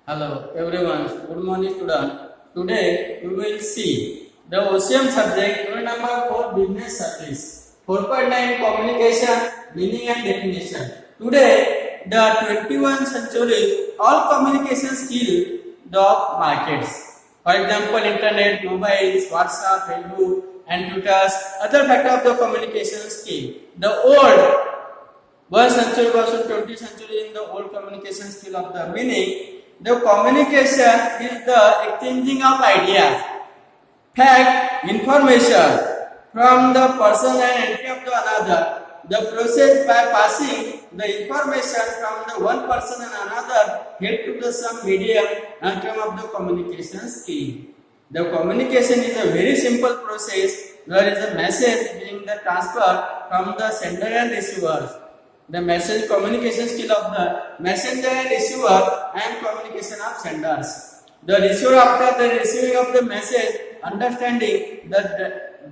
Hello everyone, good morning student. Today we will see the OCM subject unit number 4 business service, 4.9 communication, meaning and definition. Today the 21st century all communication skill the markets. For example, internet, mobiles, WhatsApp, Facebook and Twitter, other factor of the communication skill. The old 1st century versus 20th century in the old communication skill of the meaning. The communication is the exchanging of ideas, fact, information from the person and entry of the another. The process by passing the information from the one person and another head to the some medium and term of the communication scheme. The communication is a very simple process. There is a message being the transfer from the sender and receiver. The message communication skill of the messenger and receiver and communication of senders. The receiver after the receiving of the message understanding the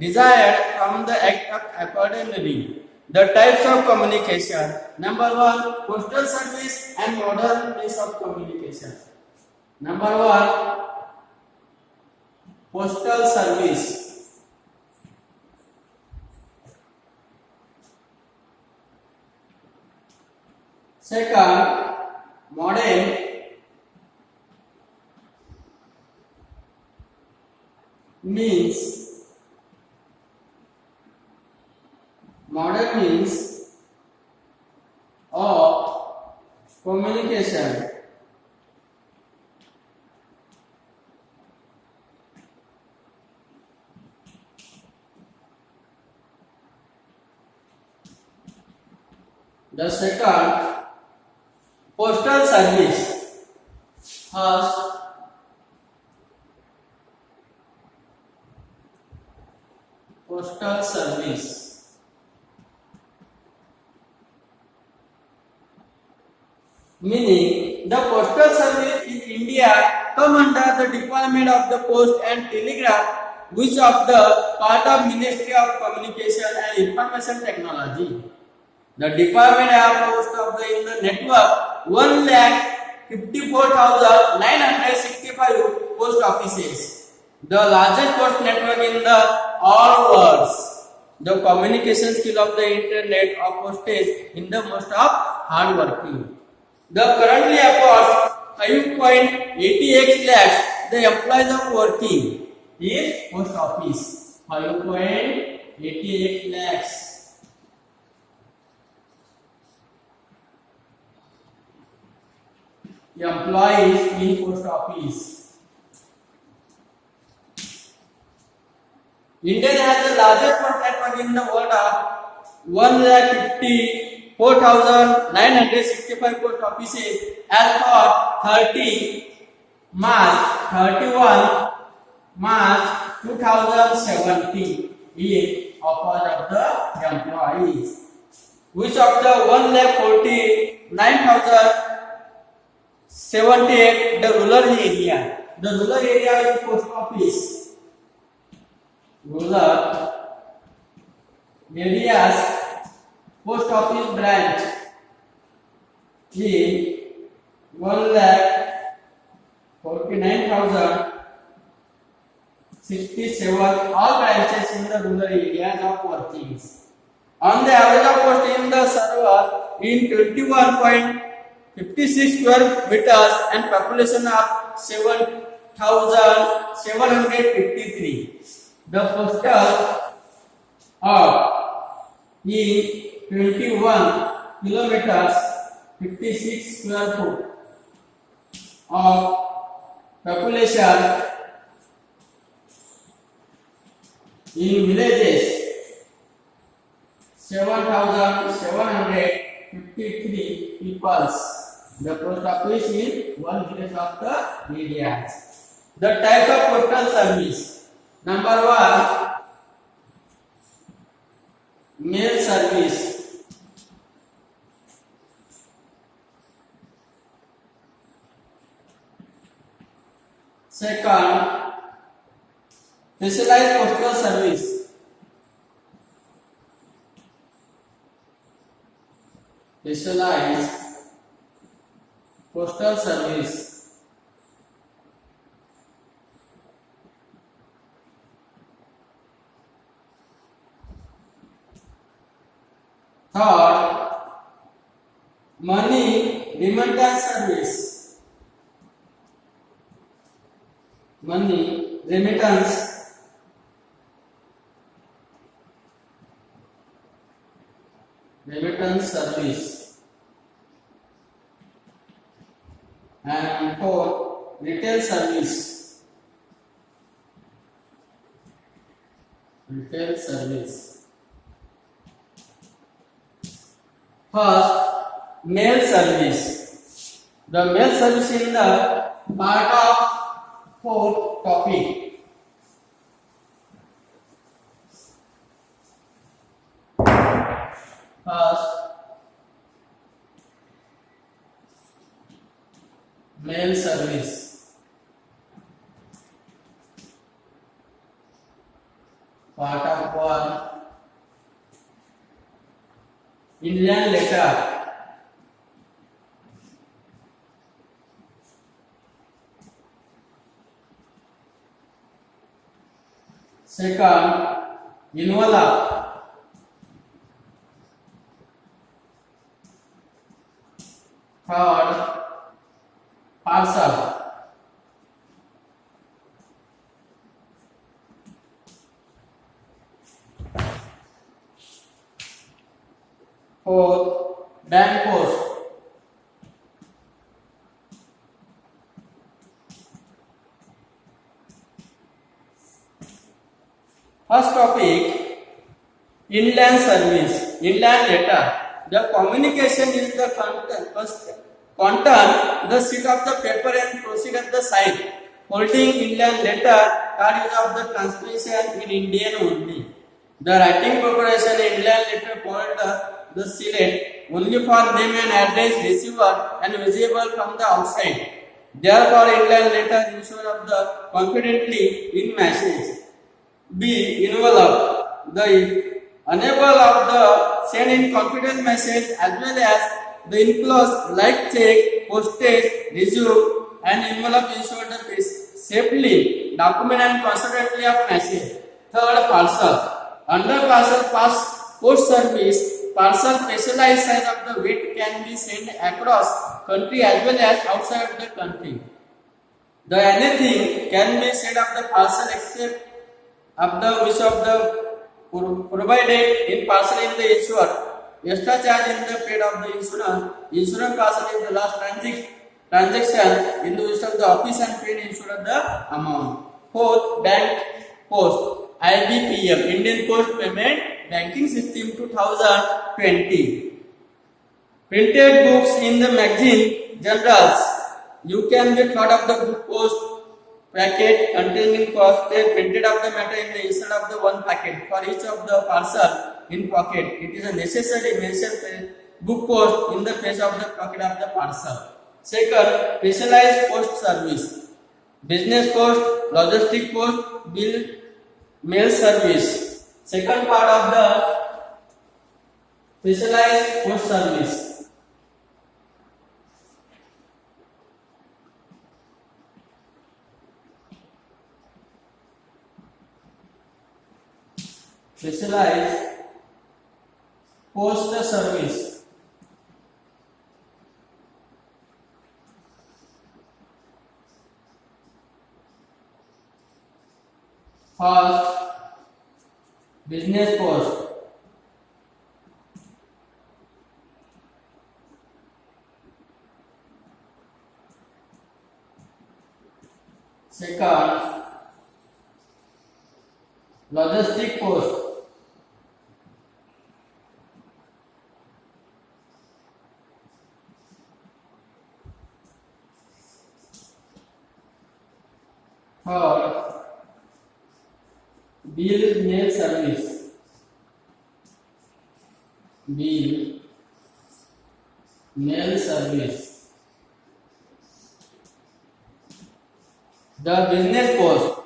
desired from the act of accordingly. The types of communication. Number 1, postal service and modern means of communication. Number 1, postal service. Second, modern means of communication. The second, postal service. First, postal service. Meaning, the postal service in India come under the Department of the Post and Telegraph, which of the part of Ministry of Communication and Information Technology. The Department of Post of the network 1,54,965 post offices, the largest post network in the all worlds. The communication skill of the internet of postage in the most of hard working. The currently approx 5.88 lakhs the employees of working in post office. 5.88 lakhs. Employees in post office. India has the largest post network in the world of 1,54,965 post offices as for 31 March 2017 in offer of the employees. Which of the 1,49,078 the rural area. The rural area is post office. Rural areas post office branch is 1,49,067 all branches in the rural areas of workings. On the average of post in the server in 21.56 square meters and population of 7,753. The postal of is 21 kilometers 56 square foot of population in villages 7,753 peoples. The post office is one village of the areas. The type of postal service. Number 1, mail service. Second, specialized postal service. Specialized postal service. remittance service. Money remittance. Remittance service. And 4, retail service. Retail service. First, mail service. The mail service is the part of 4th topic. First, mail service. Part of 1, inland letter. Second, envelope. Third, parcel. Fourth, bank post. First topic, inland service, inland letter. The communication is the content, the sheet of the paper and proceed at the side. Holding inland letter are used of the transmission in Indian only. The writing preparation inland letter called the sealed only for name and address receiver and visible from the outside. Therefore, inland letter ensure of the confidently in message. B. Envelope. The enable of the send in confident message as well as the enclosed like check, postage, resume and envelope ensure the safely document and confidently of message. Third, parcel. Under parcel post service, parcel specialized size of the weight can be sent across country as well as outside of the country. The anything can be sent of the parcel except of the which of the provided in parcel in the insured. Extra charge in the paid of the insurance. Insurance parcel is the last transaction in the which of the office and paid insured the amount. Fourth, bank post. IBPM, Indian Post Payment Banking System 2020. Printed books in the magazine journals. You can get part of the book post packet containing postage printed of the matter in the inside of the one packet for each of the parcel in pocket. It is a necessary mention book post in the face of the pocket of the parcel. Second, specialized post service. Business post, logistic post, bill mail service. Second part of the specialized post service. Specialized post service. First, business post. Second, logistic post. Third, bill mail service. Bill mail service. The business post.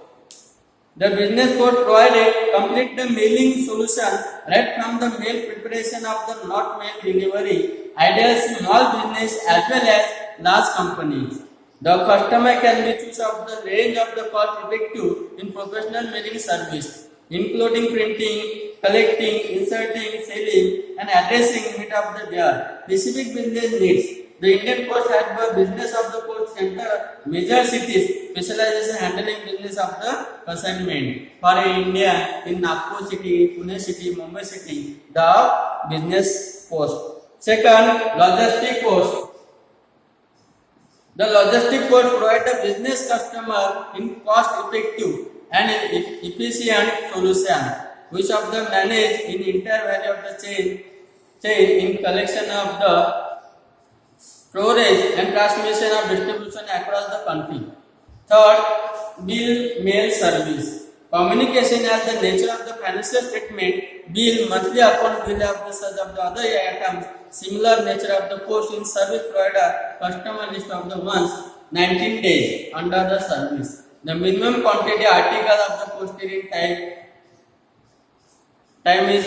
The business post provided complete the mailing solution right from the mail preparation of the not mail delivery. Ideal small business as well as large companies. The customer can be choose of the range of the cost effective in professional mailing service, including printing, collecting, inserting, selling, and addressing meet of their specific business needs. The Indian Post has the business of the post center major cities specializes in handling business of the consignment. For India, in Nagpur city, Pune city, Mumbai city, the business post. Second, logistic post. The logistic post provide the business customer in cost effective and efficient solution, which of them manage in entire value of the chain in collection of the storage and transmission of distribution across the country. Third, bill mail service. Communication as the nature of the financial statement, bill, monthly account bill of the such of the other items, similar nature of the post in service provider, customer list of the ones, 19 days under the service. The minimum quantity article of the postage time is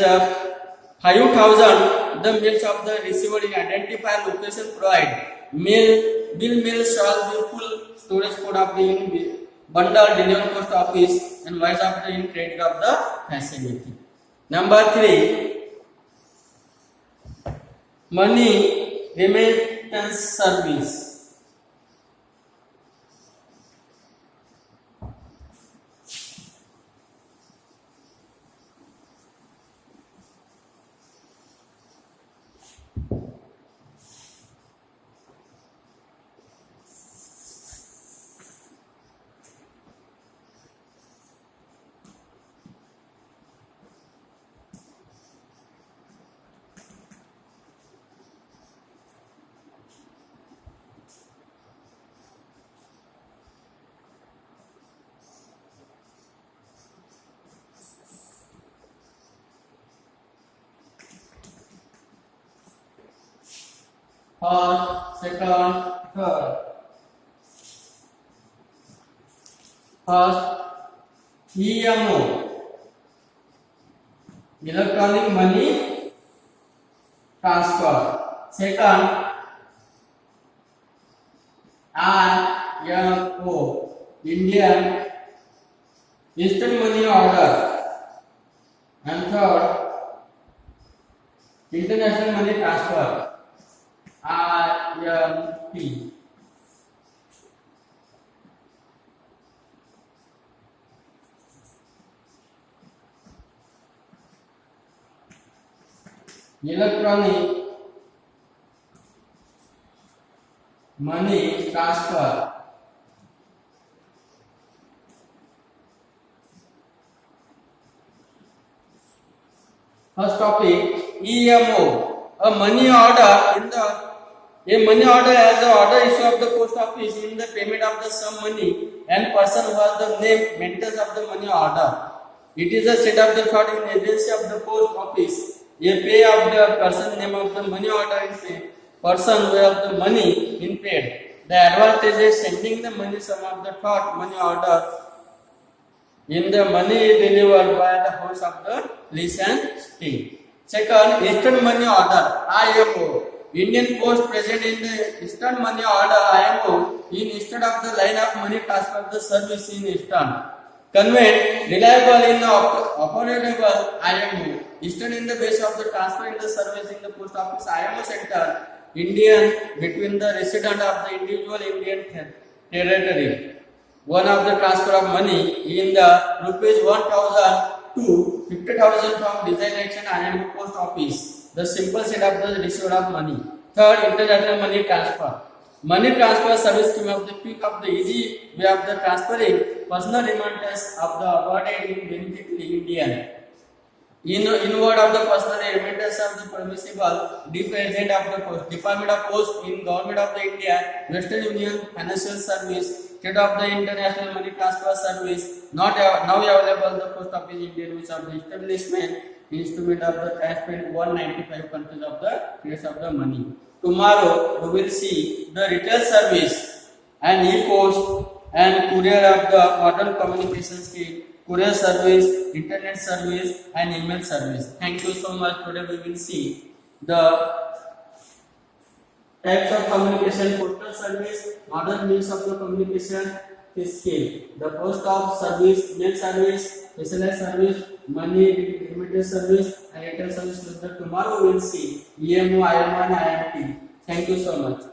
5,000. The mails of the receiver in identify location provide. Bill mail shall be full storage code of the bundle delivered post office and vice of the in credit of the facility. Number 3, money remittance service. First, second, third. First, EMO, electronic money transfer. Second, IMO, Indian instant money order. And third, international money transfer. IMT. Electronic money transfer. First topic, EMO. A money order as the order issue of the post office in the payment of the sum money and person who has the name maintenance of the money order. It is a set of the thought in agency of the post office. A pay of the person name of the money order in pay. Person who have the money in paid. The advantage is sending the money sum of the thought money order in the money delivered by the house of the lease and stay. Second, instant money order IMO. Indian Post present in the instant money order IMO in instead of the line of money transfer the service in instant. Conveyed, reliable in the operable IMO. Instant in the base of the transfer in the service in the post office IMO center. Indian between the resident of the individual Indian territory. One of the transfer of money in the rupees 1,000 to 50,000 from designation IMO post office. The simple set of the receiver of money. Third, international money transfer. Money transfer service scheme of the quick of the easy way of the transferring personal remittance of the awarded in beneficiary Indian. Inward of the personal remittance of the permissible Department of the Post, Department of Post in Government of the India, Western Union Financial Service, State of the International Money Transfer Service, not now available the Post Office Indian, which of the establishment instrument of the transfer in 195 countries of the place of the money. Tomorrow we will see the retail service and e-post and courier of the modern communication scheme, courier service, internet service and email service. Thank you so much. Today we will see the types of communication, postal service, modern means of the communication scale, the post of service, mail service, specialized service, money remittance service and retail service. Tomorrow we will see EMO, IMO and IMT. Thank you so much.